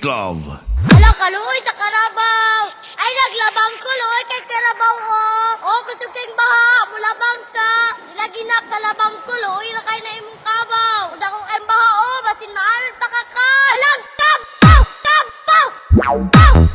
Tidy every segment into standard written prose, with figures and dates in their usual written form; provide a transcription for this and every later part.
Glove. Hala kaluoy sa Karabaw. Ay naglabang kuloy kay Karabaw o gusto keng baha mulabang ka. Lagi na kalabang kuloy lakay na imong kabaw. Uda ko kay baha o basin maaral ta ka ka. Hala kabaw kabaw. Kabaw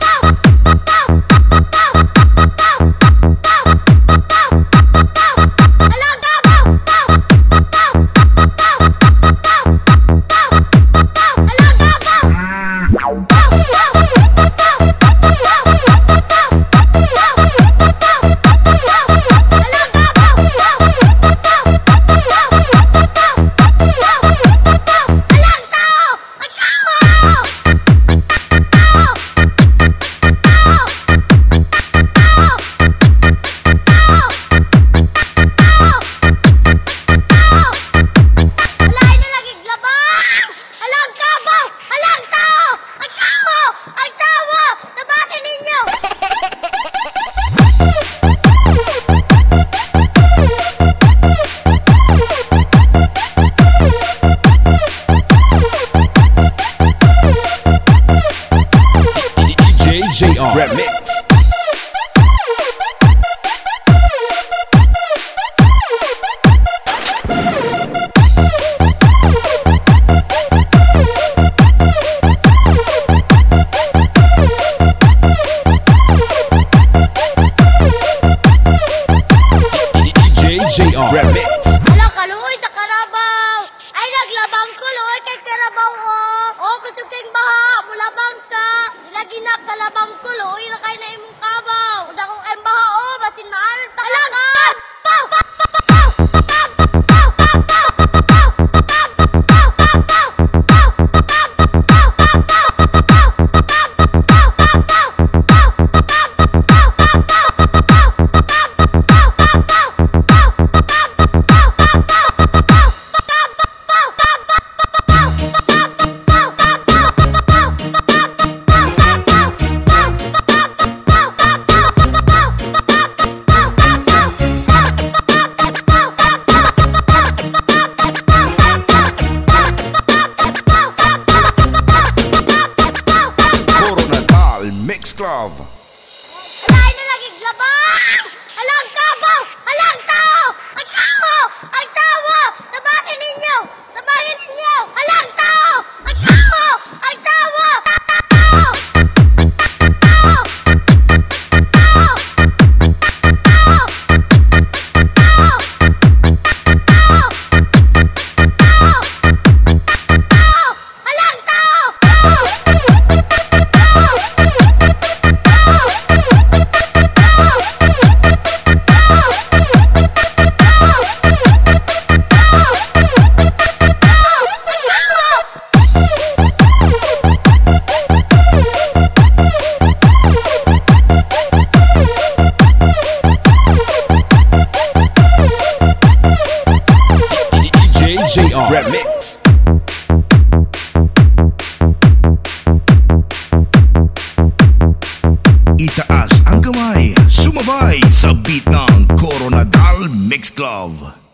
Remix. JR Remix. Hala kaluoy sa Karabaw. Ay naglabang kuloy kay Karabaw o gusto keng baha mulabang ka. Lagi na kalabang kuloy lakay na imong kabaw. Uda ko kay baha o basin maaral ta ka. Glove. Alay na lagi glabang! Alang kabaw! Alang tao! Ang tao! Ang tao! Tabakin ninyo! Tabakin ninyo! Alang tao! Ang tao! Ang tao! JR Remix. Itaas ang kamay, sumabay sa beat ng Coronadal Mix Glove.